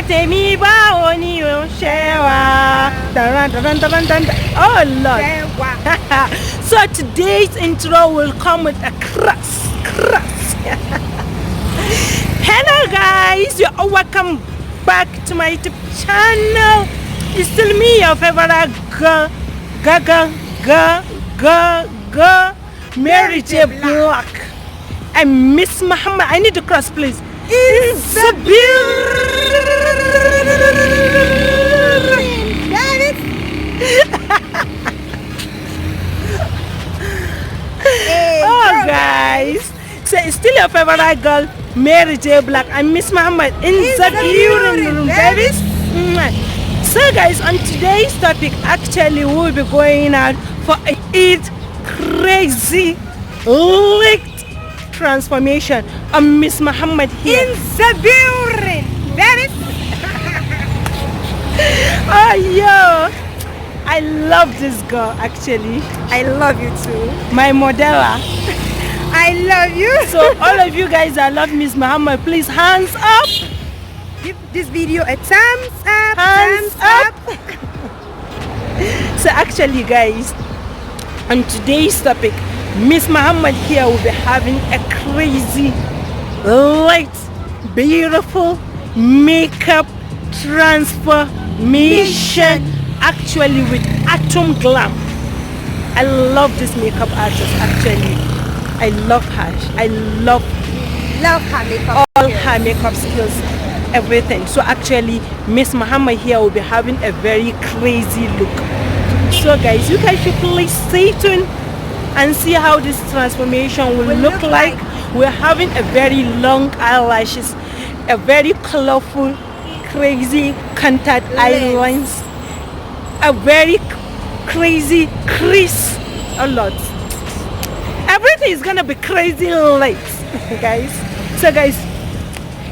temi ba oni o shewa. Oh Lord. So today's intro will come with a cross. Hello guys, you're all welcome back to my YouTube channel. It's still me, your favorite girl, Mary J. Black. And Miss Muhammad. I need to cross, please. It's a oh guys, so it's still your favorite girl, Mary J. Black, and Miss Muhammad in the room, babies. So guys, on today's topic, actually we'll be going out for a crazy licked transformation of Miss Muhammad here in the building, babies. Oh yo, I love this girl actually. I love you too. My modella. I love you. So all of you guys that love Miss Muhammad, please hands up. Give this video a thumbs up. Hands up. So actually guys, on today's topic, Miss Muhammad here will be having a crazy, light, beautiful makeup transformation actually with Attuglam. I love this makeup artist actually. I love her. I love her makeup. All her makeup skills, everything. So actually Miss Muhammad here will be having a very crazy look. So guys, you guys should please stay tuned and see how this transformation will look like. We're having a very long eyelashes, a very colorful, crazy contact eyelines, a very crazy crease, a lot. Everything is gonna be crazy light, guys. So guys,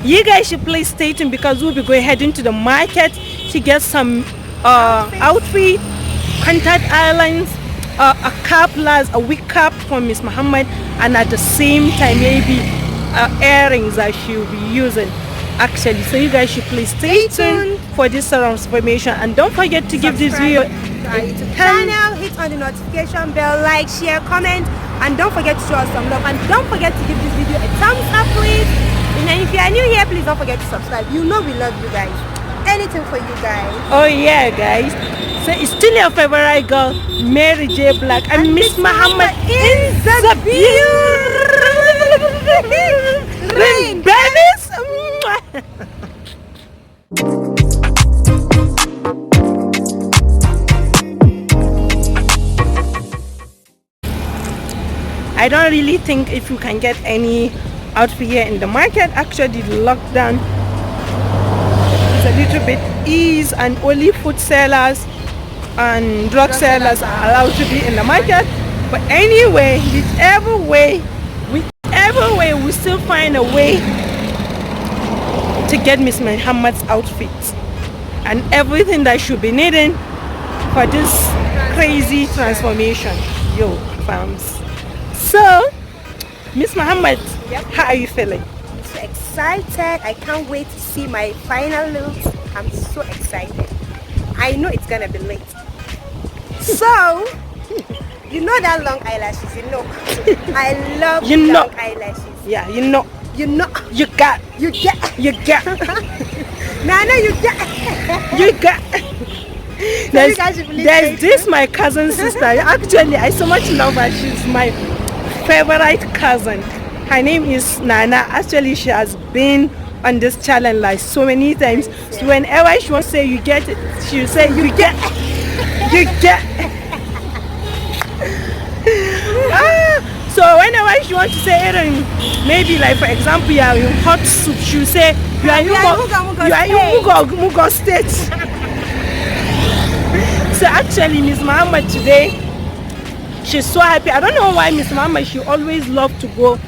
you guys should please stay tuned because we'll be going heading to the market to get some outfit, contact eyelines, a cap plus a wig cap for Miss Muhammad, and at the same time maybe earrings that she'll be using actually. So you guys should please stay tuned for this transformation, and don't forget to give this video a channel, hit on the notification bell, like, share, comment, and don't forget to show us some love, and don't forget to give this video a thumbs up please. And if you are new here, please don't forget to subscribe. You know we love you guys. Anything for you guys. Oh yeah guys, so it's still your favorite girl, Mary J. Black, and Miss Muhammad in the building, babies. I don't really think if you can get any outfit here in the market. Actually the lockdown is a little bit ease, and only food sellers and drug sellers are allowed to be in the market. But anyway, whichever way we still find a way to get Miss Muhammad's outfit and everything that should be needing for this crazy transformation. Yo fams. So Miss Muhammad, how are you feeling? I'm so excited. I can't wait to see my final looks. I'm so excited. I know it's gonna be late. So you know that long eyelashes, you know. I love long eyelashes. Yeah, you know. You know. You got. You get. Nana, you get. You got. There's this my cousin sister. Actually, I so much love her. She's my favorite cousin. Her name is Nana. Actually, she has been on this challenge like so many times. So whenever she wants to say you get it, she'll say you get. You get. So whenever she wants to say it, maybe like for example you are in hot soup, she'll say you are in Mugo State. So actually Miss Muhammad today, she's so happy. I don't know why Miss Muhammad, she always loves to go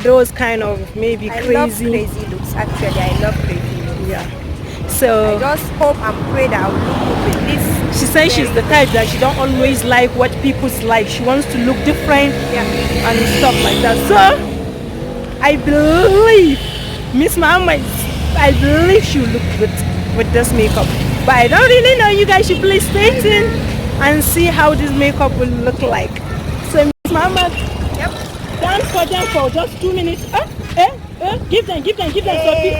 those kind of maybe crazy. I love crazy looks actually. I love crazy looks. Yeah. So I just hope and pray that I will look good with this. She says she's the type that she don't always like what people's like. She wants to look different and stuff like that. So I believe Miss Muhammad, I believe she'll look good. with this makeup. But I don't really know. You guys should please stay tuned and see how this makeup will look like. So Miss Mama, Yep. dance for just 2 minutes. Give them something.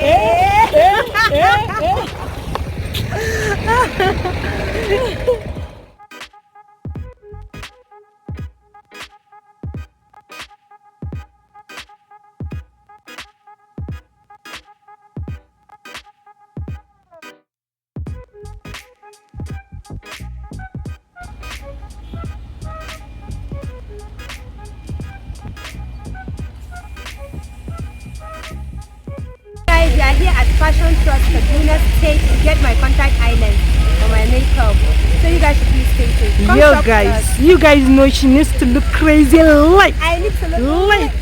Guys, we are here at Fashion Trust Kaduna State to get my contact island for my makeup. So you guys should please stay tuned. Come Yo shop with guys, us. you guys know she needs to look crazy light. I need to look Light.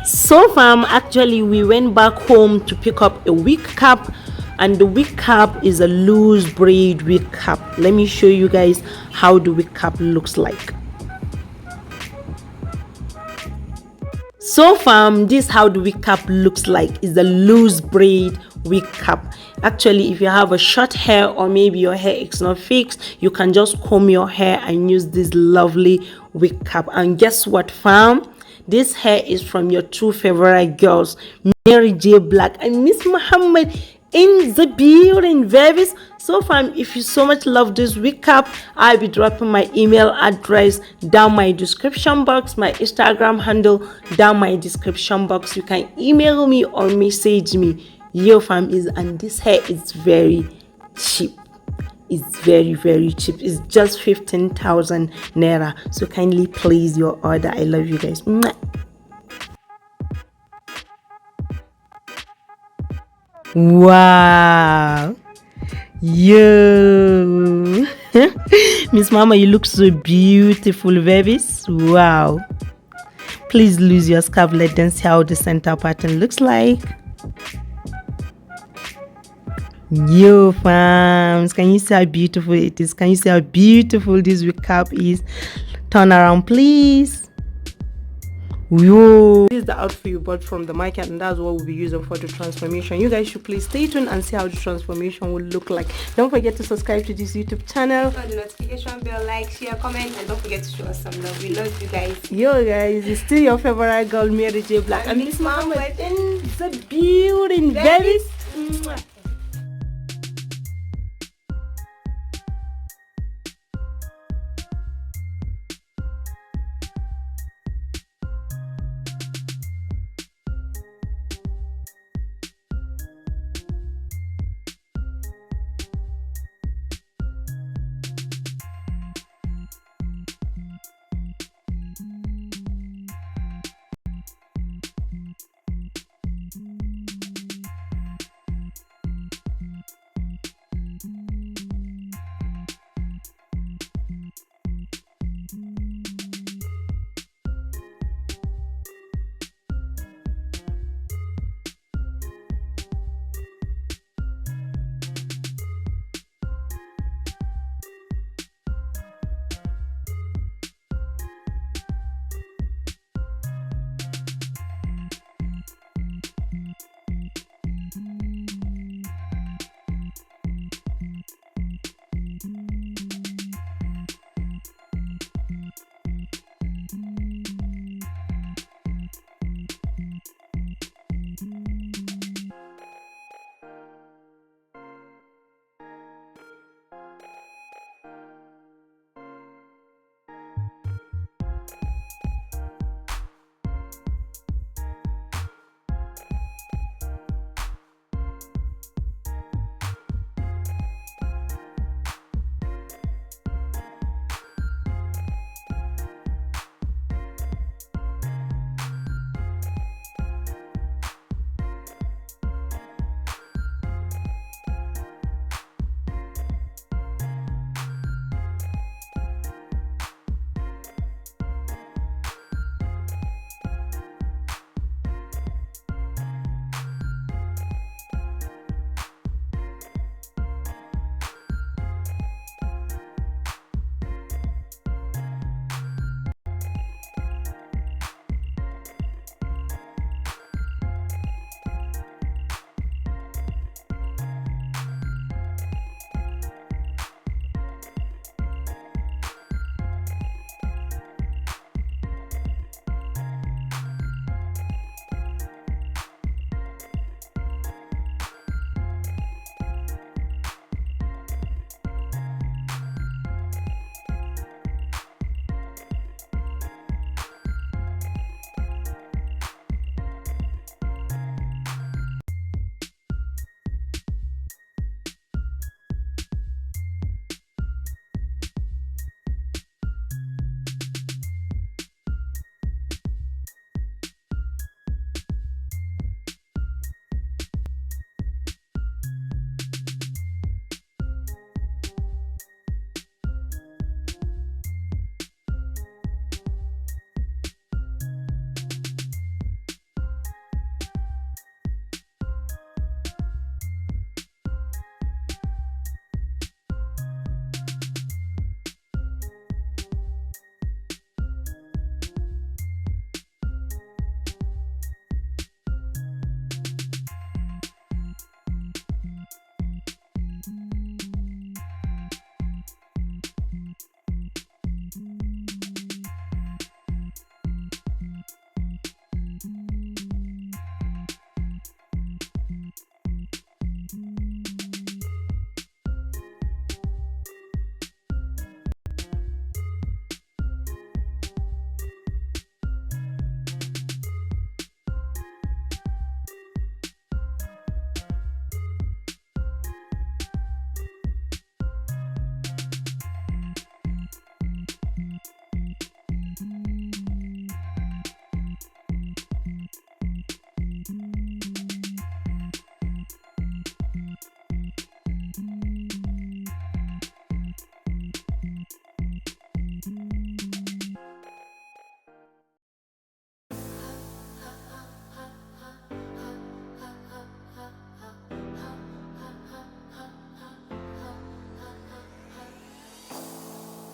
So far, actually, we went back home to pick up a wig cap, and the wig cap is a loose braid wig cap. Let me show you guys how the wig cap looks like. So far, this is how the wig cap looks like. It's a loose braid wig cap. Actually, if you have a short hair or maybe your hair is not fixed, you can just comb your hair and use this lovely wig cap. And guess what, fam? This hair is from your two favorite girls, Mary J. Black and Miss Muhammad in the building, babies. So fam, if you so much love this wig cap, I'll be dropping my email address down my description box, my Instagram handle down my description box. You can email me or message me. Yo fam, and this hair is very cheap. It's very, very cheap. It's just 15,000 naira. So kindly place your order. I love you guys. Mwah. Wow. Yo. Miss Mama, you look so beautiful, babies. Wow. Please lose your scarf. Let them see how the center pattern looks like. Yo fams, can you see how beautiful it is? Can you see how beautiful this wig cap is? Turn around please. Yo, this is the outfit you bought from the market, and that's what we'll be using for the transformation. You guys should please stay tuned and see how the transformation will look like. Don't forget to subscribe to this YouTube channel. Turn the notification bell, like, share, comment, and don't forget to show us some love. We love you guys. Yo guys, it's still your favorite girl, Mary J. Black, and Miss Mama in the building, babies.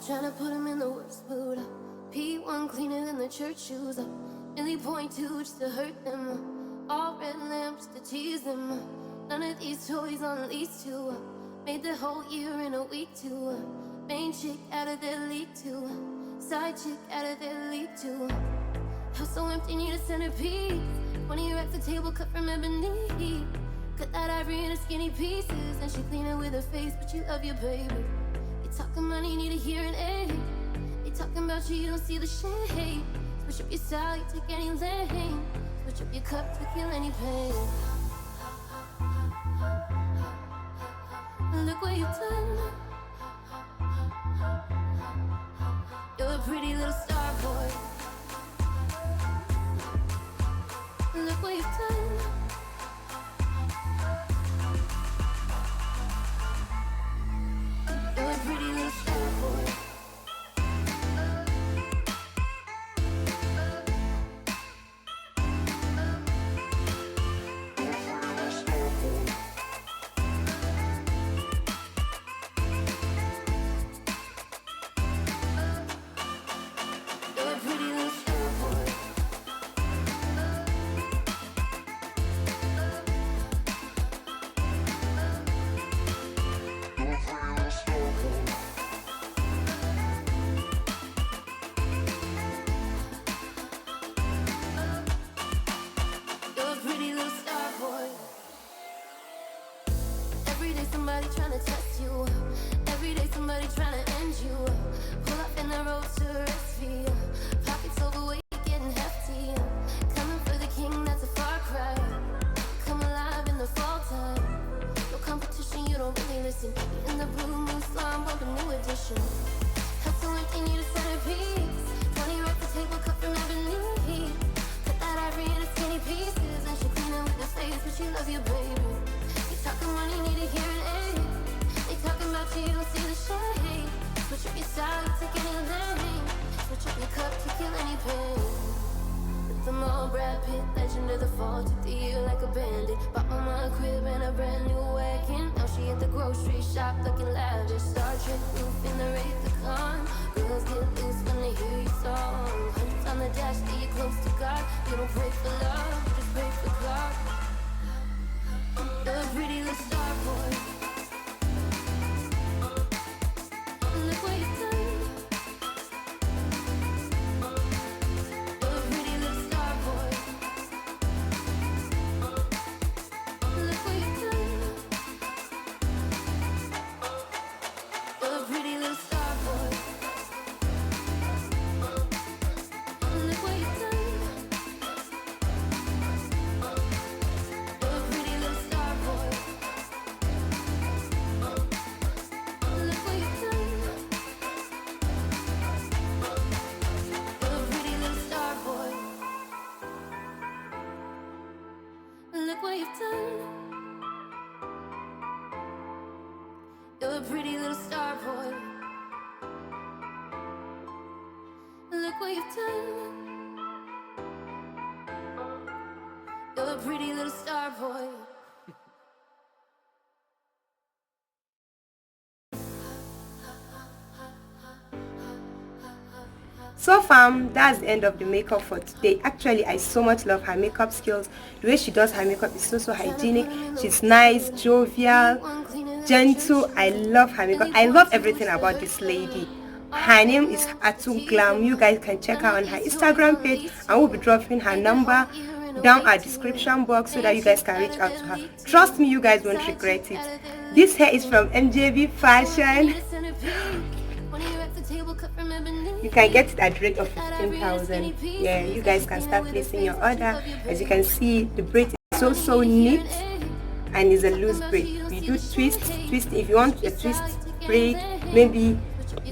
Trying to put him in the worst mood. P1 cleaner than the church shoes. Really point two just to hurt them. All red lamps to tease them. None of these toys on lease too. Made the whole year in a week too. Main chick out of their league too. Side chick out of their league too. House so empty, need a centerpiece. 20 racks of table cut from ebony. Cut that ivory into skinny pieces. And she clean it with her face, but you love your baby. You talking money, need a hearing aid. They talking about you, you don't see the shade. Switch up your style, you take any lane. Switch up your cup to kill any pain. Look what you've done. You're a pretty little star boy. Look what you've done. You're a pretty little star boy. Somebody trying to test you. Every day somebody trying to end you. Pull up in the road to rest fee. Pockets overweight, getting hefty. Coming for the king, that's a far cry. Come alive in the fall time. No competition, you don't really listen. In the blue moon slime, bump a new edition. House so empty, need a centerpiece. 20 racks the table cut from ebony. Cut that ivory into skinny pieces. And she clean it with her face, but she loves you, baby. Talking money, need a hearing aid. They talking about you, you don't see the shade. Switch up your style, take any lane. Switch up your cup to kill any pain. With them all Brad Pitt, legend of the fall. Took the year like a bandit. Bought my mom a crib and a brand new wagon. Now she at the grocery shop looking lavish. Star Trek roof in the Wraith the Con. Girls get loose when they hear your song. Hundreds on the dash, stay close to God. You don't pray for love, you just pray for God. You're a pretty little star boy. Look what you've done. You're a pretty little star boy. Look what you've done. You're a pretty little star boy. Look what you've done. You're a pretty little star boy. Look what you've done. You're a pretty little star boy. So fam, that's the end of the makeup for today. Actually, I so much love her makeup skills. The way she does her makeup is so hygienic. She's nice, jovial, gentle. I love her makeup. I love everything about this lady. Her name is Attuglam. You guys can check her on her Instagram page, and we'll be dropping her number down our description box so that you guys can reach out to her. Trust me, you guys won't regret it. This hair is from MJB Fashion. You can get it at the rate of 15,000. Yeah, you guys can start placing your order. As you can see, the braid is so neat and is a loose braid. We do twist. If you want a twist braid, maybe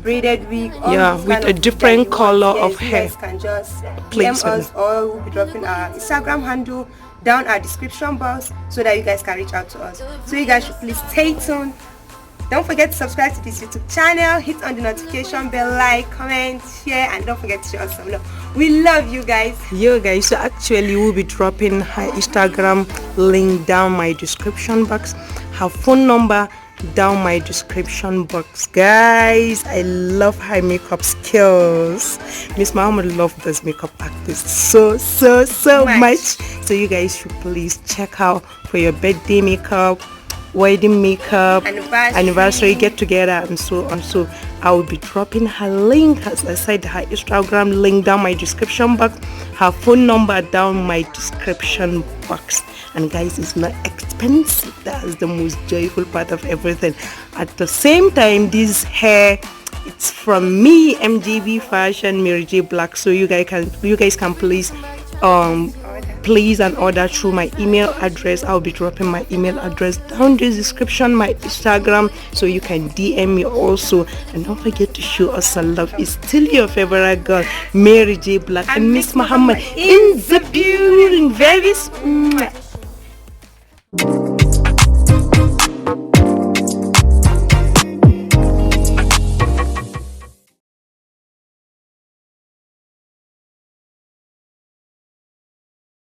braided wig, yeah, with a different color of hair, you guys can just DM us, or we'll be dropping our Instagram handle down our description box so that you guys can reach out to us. So you guys should please stay tuned. Don't forget to subscribe to this YouTube channel, hit on the notification bell, like, comment, share, and don't forget to show us some love. We love you guys. Yo guys, so actually we'll be dropping her Instagram link down my description box, her phone number down my description box. Guys, I love her makeup skills. Miss Muhammad love this makeup artist so much. So you guys should please check out for your birthday makeup, wedding makeup, anniversary get together, and so on. So I will be dropping her link, as I said, her Instagram link down my description box, her phone number down my description box. And guys, it's not expensive. That's the most joyful part of everything. At the same time, this hair, it's from me, MJB Fashion, Mary J Black. So you guys can please place an order through my email address. I'll be dropping my email address down the description, my Instagram, so you can DM me also. And don't forget to show us some love. It's still your favorite girl, Mary J Black, and Miss Muhammad in the building. Very